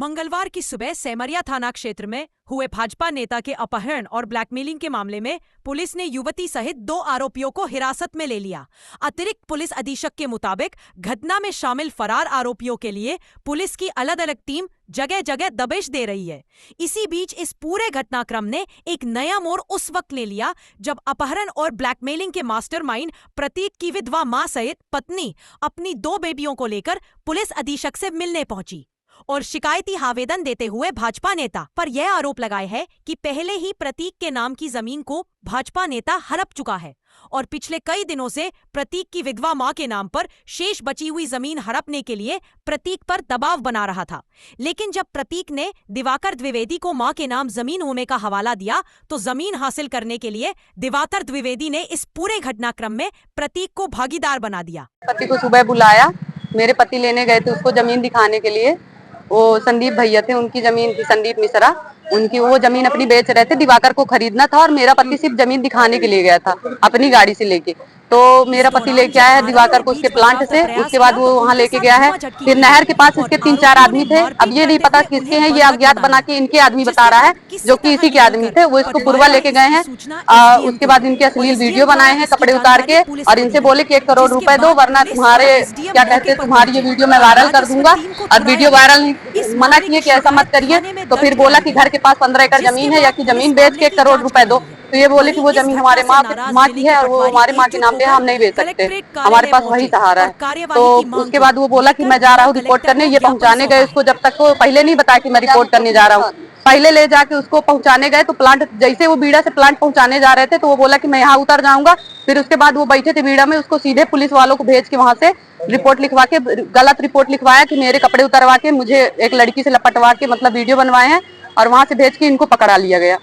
मंगलवार की सुबह सेमरिया थाना क्षेत्र में हुए भाजपा नेता के अपहरण और ब्लैकमेलिंग के मामले में पुलिस ने युवती सहित 2 आरोपियों को हिरासत में ले लिया। अतिरिक्त पुलिस अधीक्षक के मुताबिक घटना में शामिल फरार आरोपियों के लिए पुलिस की अलग अलग टीम जगह जगह दबिश दे रही है। इसी बीच इस पूरे घटनाक्रम ने एक नया मोड़ उस वक्त ले लिया जब अपहरण और ब्लैकमेलिंग के मास्टरमाइंड प्रतीक की विधवा मां सहित पत्नी अपनी 2 बेबियों को लेकर पुलिस अधीक्षक से मिलने पहुंची और शिकायती आवेदन देते हुए भाजपा नेता पर यह आरोप लगाए है कि पहले ही प्रतीक के नाम की जमीन को भाजपा नेता हड़प चुका है और पिछले कई दिनों से प्रतीक की विधवा मां के नाम पर शेष बची हुई जमीन हड़पने के लिए प्रतीक पर दबाव बना रहा था। लेकिन जब प्रतीक ने दिवाकर द्विवेदी को मां के नाम जमीन होने का हवाला दिया तो जमीन हासिल करने के लिए दिवाकर द्विवेदी ने इस पूरे घटनाक्रम में प्रतीक को भागीदार बना दिया। पति को सुबह बुलाया, मेरे पति लेने गए थे उसको जमीन दिखाने के लिए। वो संदीप भैया थे, उनकी जमीन थी, संदीप मिश्रा, उनकी वो जमीन अपनी बेच रहे थे। दिवाकर को खरीदना था और मेरा पति सिर्फ जमीन दिखाने के लिए गया था अपनी गाड़ी से लेके। तो मेरा पति लेके आया है दिवाकर को उसके प्लांट से, उसके बाद वो वहाँ लेके गया है। फिर नहर के पास इसके 3-4 आदमी थे। अब ये नहीं पता किसके हैं, ये अज्ञात बना के इनके आदमी बता रहा है जो कि इसी के आदमी थे। वो इसको पुरवा लेके गए हैं। उसके बाद इनके अश्लील वीडियो बनाए हैं कपड़े उतार के और इनसे बोले कि 1 करोड़ रुपए दो वरना तुम्हारे क्या कहते हैं तुम्हारी ये वीडियो मैं वायरल कर दूंगा। और वीडियो वायरल मना किए कि ऐसा मत करिए। तो फिर बोला कि घर के पास 15 एकड़ जमीन है या कि जमीन बेच के 1 करोड़ रुपए दो। तो ये बोले कि वो जमीन हमारे माँ की है और वो हमारे माँ के नाम पे हम नहीं बेच सकते, हमारे पास वही सहारा है। तो उसके बाद वो बोला कि मैं जा रहा हूँ रिपोर्ट करने। ये पहुंचाने गए उसको, जब तक वो पहले नहीं बताया कि मैं रिपोर्ट करने जा रहा हूँ। पहले ले जाके उसको पहुंचाने गए तो प्लांट, जैसे वो बीड़ा से प्लांट पहुंचाने जा रहे थे तो वो बोला कि मैं यहाँ उतर जाऊंगा। फिर उसके बाद वो बैठे थे बीड़ा में, उसको सीधे पुलिस वालों को भेज के वहां से रिपोर्ट लिखवा के, गलत रिपोर्ट लिखवाया कि मेरे कपड़े उतरवा के मुझे एक लड़की से लपटवा के मतलब वीडियो बनवाए हैं और वहां से भेज के इनको पकड़ा लिया गया।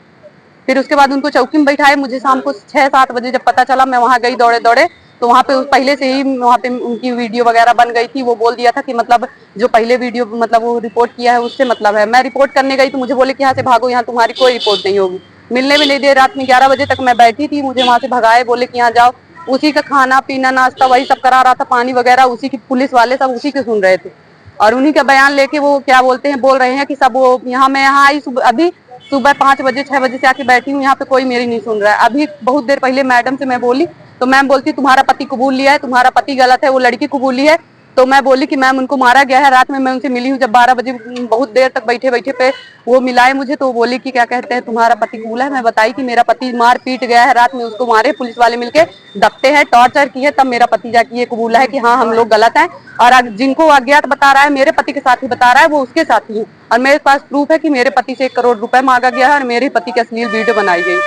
फिर उसके बाद उनको चौकी में बैठाए। मुझे शाम को 6-7 बजे जब पता चला, मैं वहां गई दौड़े दौड़े तो वहां पे पहले से ही वहां पे उनकी वीडियो वगैरह बन गई थी। वो बोल दिया था कि मतलब जो पहले वीडियो मतलब वो रिपोर्ट किया है उससे मतलब है। मैं रिपोर्ट करने गई तो मुझे बोले कि यहाँ से भागो, यहाँ तुम्हारी कोई रिपोर्ट नहीं होगी। मिलने में नहीं दे। रात में 11 बजे तक मैं बैठी थी, मुझे वहां से भगाए, बोले कि यहाँ जाओ। उसी का खाना पीना नाश्ता वही सब करा रहा था, पानी वगैरह उसी की, पुलिस वाले सब उसी के सुन रहे थे। और उन्हीं का बयान लेके वो क्या बोलते हैं, बोल रहे हैं कि सब वो यहाँ मैं यहाँ आई अभी सुबह 5 बजे 6 बजे से आके बैठी हूँ यहाँ पे, कोई मेरी नहीं सुन रहा है। अभी बहुत देर पहले मैडम से मैं बोली तो मैम बोलती तुम्हारा पति कबूल लिया है, तुम्हारा पति गलत है, वो लड़की कबूली है। तो मैं बोली कि मैम उनको मारा गया है। रात में मैं उनसे मिली हूँ जब 12 बजे, बहुत देर तक बैठे बैठे पे वो मिलाए मुझे। तो वो बोली कि क्या कहते हैं तुम्हारा पति कबूला है। मैं बताई कि मेरा पति मार पीट गया है, रात में उसको मारे पुलिस वाले मिलके, दबते हैं, टॉर्चर किए, तब मेरा पति जाके ये कबूला है कि हाँ हम लोग गलत हैं। और जिनको अज्ञात बता रहा है, मेरे पति के साथ ही बता रहा है, वो उसके साथ ही है। और मेरे पास प्रूफ है कि मेरे पति से 1 करोड़ रुपए मांगा गया है और मेरे पति की अश्लील वीडियो बनाई गई।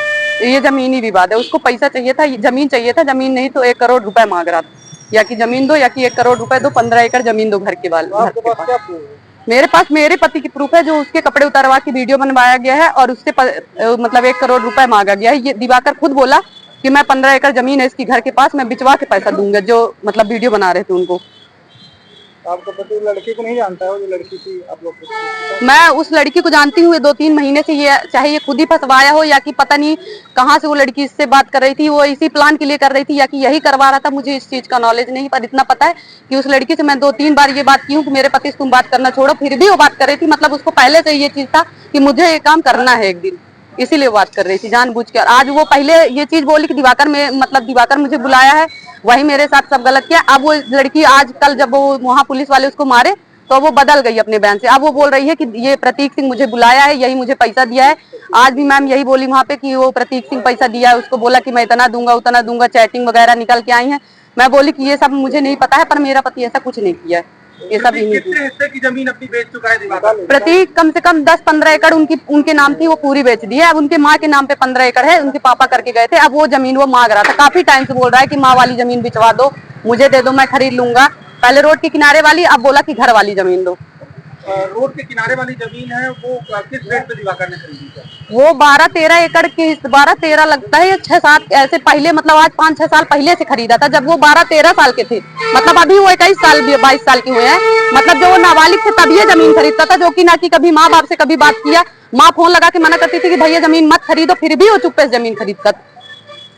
ये जमीनी विवाद है, उसको पैसा चाहिए था, जमीन चाहिए था, जमीन नहीं तो 1 करोड़ रुपए मांग रहा था। या कि जमीन दो या कि 1 करोड़ रुपए दो, 15 एकड़ जमीन दो घर के पास। मेरे पास मेरे पति की प्रूफ है जो उसके कपड़े उतारवा की वीडियो बनवाया गया है और उससे मतलब 1 करोड़ रुपए मांगा गया है। ये दिवाकर खुद बोला कि मैं 15 एकड़ जमीन है इसकी घर के पास, मैं बिचवा के पैसा दूंगा, जो मतलब वीडियो बना रहे थे उनको। आपका पति लड़की को नहीं जानता है, वो जो लड़की थी आप लोग? मैं उस लड़की को जानती हूँ 2-3 महीने से। ये चाहे ये खुद ही फंसवाया हो या कि पता नहीं कहाँ से वो लड़की इससे बात कर रही थी, वो इसी प्लान के लिए कर रही थी या कि यही करवा रहा था, मुझे इस चीज का नॉलेज नहीं। पर इतना पता है कि उस लड़की से मैं 2-3 बार ये बात की हूँ कि मेरे पति से तुम बात करना छोड़ो, फिर भी वो बात कर रही थी। मतलब उसको पहले से ये चीज था कि मुझे ये काम करना है एक दिन, इसीलिए बात कर रही थी जानबूझ के। आज वो पहले ये चीज बोली कि दिवाकर में मतलब दिवाकर मुझे बुलाया है, वही मेरे साथ सब गलत किया। अब वो लड़की आज कल जब वो वहाँ पुलिस वाले उसको मारे तो वो बदल गई अपने बयान से। अब वो बोल रही है कि ये प्रतीक सिंह मुझे बुलाया है, यही मुझे पैसा दिया है। आज भी मैम यही बोली वहाँ पे कि वो प्रतीक सिंह पैसा दिया है, उसको बोला कि मैं इतना दूंगा उतना दूंगा, चैटिंग वगैरह निकल के आई है। मैं बोली कि ये सब मुझे नहीं पता है, पर मेरा पति ऐसा कुछ नहीं किया है। ये सब कितने हिस्से की जमीन अपनी बेच चुका है दिवाकर? प्रतीक कम से कम 10-15 एकड़ उनके नाम थी, वो पूरी बेच दी है। अब उनके माँ के नाम पे 15 एकड़ है, उनके पापा करके गए थे। अब वो जमीन वो मांग रहा था, काफी टाइम से बोल रहा है कि माँ वाली जमीन बिचवा दो, मुझे दे दो, मैं खरीद लूंगा। पहले रोड के किनारे वाली, अब बोला कि घर वाली जमीन दो। रोड के किनारे वाली जमीन है वो किस रेट पे दिवाकर ने खरीदी है? वो 12-13 एकड़ की, 12-13 लगता है या 6-7 ऐसे पहले, मतलब आज 5-6 साल पहले से खरीदा था, जब वो 12-13 साल के थे। मतलब अभी वो 21 साल 22 साल के हुए हैं। मतलब जो वो नाबालिग थे तब ये जमीन खरीदता था, जो कि ना कि कभी माँ बाप से कभी बात किया। माँ फोन लगा के मना करती थी कि भैया जमीन मत खरीदो, फिर भी वो चुप्पे से जमीन खरीदता था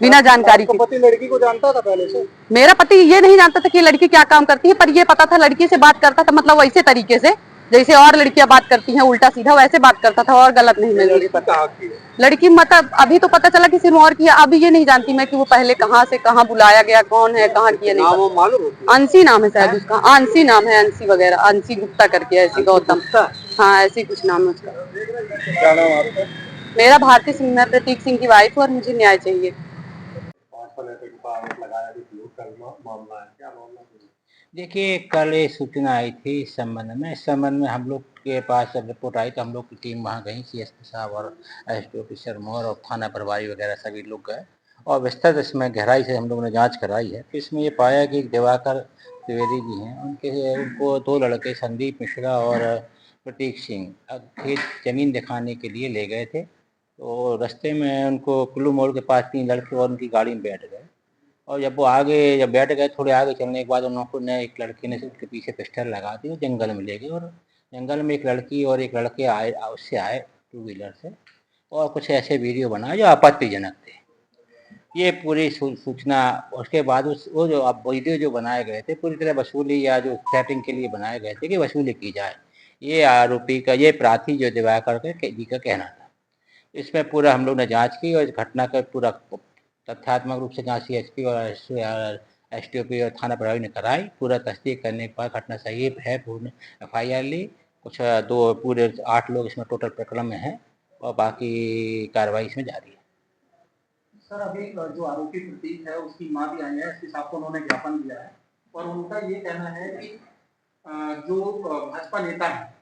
बिना जानकारी के। पति लड़की को जानता था पहले से? मेरा पति ये नहीं जानता था कि लड़की क्या काम करती है, पर ये पता था लड़की से बात करता था, मतलब वैसे तरीके से जैसे और लड़कियां बात करती हैं उल्टा सीधा वैसे बात करता था और गलत नहीं मुझे लड़की पता। कहाँ की है? लड़की मतलब अभी तो पता चला कि सिरमौर की है, अभी ये नहीं जानती मैं कि वो पहले कहाँ से कहाँ बुलाया गया, कौन है कहाँ की है, नहीं नाम पता। वो मालूम है? अंशी नाम है शायद उसका, अंशी नाम है, अंशी वगैरह, अंशी गुप्ता करके, ऐसी गौतम, हाँ ऐसी कुछ नाम है उसका। क्या नाम है आपका? मेरा भारती सिंह, मैं प्रतीक सिंह की वाइफ हूँ और मुझे न्याय चाहिए। मामला है, क्या मामला है? देखिए, कल ये सूचना आई थी इस संबंध में। इस संबंध में हम लोग के पास जब रिपोर्ट आई तो हम लोग की टीम वहाँ गई, सीएसपी साहब और एसडीओ ऑफिसर मोहर और थाना प्रभारी वगैरह सभी लोग गए और विस्तृत इसमें गहराई से हम लोगों ने जांच कराई है। तो इसमें ये पाया कि दिवाकर त्रिवेदी जी हैं, उनको दो लड़के संदीप मिश्रा और प्रतीक सिंह खेत जमीन दिखाने के लिए ले गए थे। तो रास्ते में उनको कुल्लू मोड़ के पास 3 लड़के और उनकी गाड़ी में बैठ गए और जब बैठ गए थोड़े आगे चलने के बाद उन लोगों ने, एक लड़के ने उसके पीछे पिस्टल लगा दी और जंगल में ले गए और जंगल में एक लड़की और एक लड़के उससे आए 2 व्हीलर से और कुछ ऐसे वीडियो बनाए जो आपत्तिजनक थे। ये पूरी सूचना उसके बाद वो जो अब वीडियो जो बनाए गए थे पूरी तरह वसूली या जो सेटिंग के लिए बनाए गए थे कि वसूली की जाए, ये आरोपी का, ये प्रार्थी जो दिवाकर जी का कहना था। इसमें पूरा हम लोग ने जांच की और इस घटना का पूरा तथ्यात्मक रूप से जांच सीएसपी और एसटीओपी और थाना प्रभारी ने कराई। पूरा तस्दीक करने के बाद घटना सही है, पूर्ण एफआईआर ली। कुछ पूरे 8 लोग इसमें टोटल प्रकरण में हैं और बाकी कार्रवाई इसमें जारी है। सर अभी जो आरोपी प्रतीक है उसकी मां भी आई है, एसपी साहब को उन्होंने ज्ञापन दिया है और उनका ये कहना है कि जो भाजपा नेता है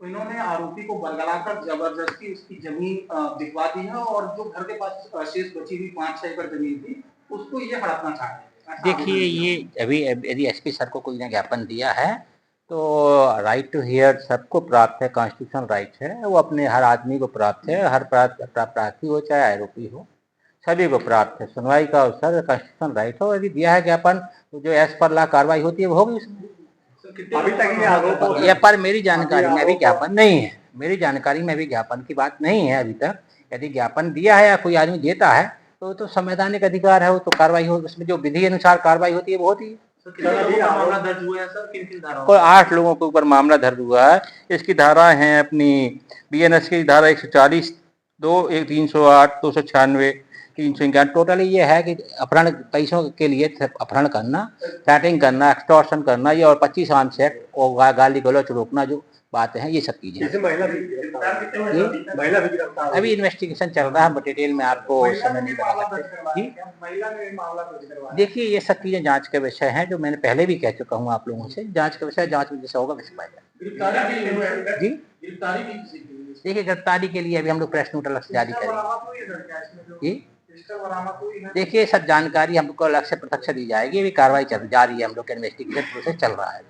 तो इन्होंने आरोपी को बरगलाकर जबरदस्ती उसकी जमीन दिखवा दी है और जो घर के पास शेष बची हुई 5-6 एकड़ जमीन थी उसको ये हड़पना चाह रहे हैं। देखिए, ये अभी यदि एसपी सर को कोई ने ज्ञापन दिया है तो राइट टू हियर सबको प्राप्त है, कॉन्स्टिट्यूशनल राइट है, वो अपने हर आदमी को प्राप्त है, हर प्रार्थी हो चाहे आरोपी हो सभी को प्राप्त है। सुनवाई का अवसर कॉन्स्टिट्यूशनल राइट हो, यदि दिया है ज्ञापन तो जो एज पर ला कार्रवाई होती है वो होगी उसमें। अभी तक ये आरोप ये पर मेरी जानकारी में अभी ज्ञापन नहीं है, मेरी जानकारी में अभी ज्ञापन की बात नहीं है अभी तक। यदि ज्ञापन दिया है या कोई आदमी देता है तो संवैधानिक अधिकार है, वो तो कार्रवाई हो, उसमें जो विधि अनुसार कार्रवाई होती है वो होती है। मामला दर्ज हुआ है सर, किन धाराओं? कोई 8 लोगों के ऊपर मामला दर्ज हुआ है। इसकी धाराएं हैं अपनी बीएनएस की धारा 140, 308, 296, 351। टोटली ये है कि अपहरण, पैसों के लिए अपहरण करना, चैटिंग करना, एक्सटॉर्शन करना, ये और 25 आर्म्स एक्ट और गाली गलौच रोकना जो बातें हैं ये सब चीजें। महिला भी गिरफ्तार, अभी इन्वेस्टिगेशन चल रहा है, डिटेल में आपको उस समय नहीं बता सकते जी। महिला ने मामला दर्ज करवाया। देखिए, ये सब चीजें जांच का विषय है, जो मैंने पहले भी कह चुका हूँ आप लोगों से। जांच का विषय, जांच में जैसा होगा वैसे पाएगा जी। देखिए, गिरफ्तारी के लिए अभी हम लोग प्रेस नोट अलग से जारी करेंगे जी। देखिए, सब जानकारी हमको अलग से प्रत्यक्ष दी जाएगी। अभी कार्रवाई जारी है, हम लोग का इन्वेस्टिगेशन प्रोसेस चल रहा है।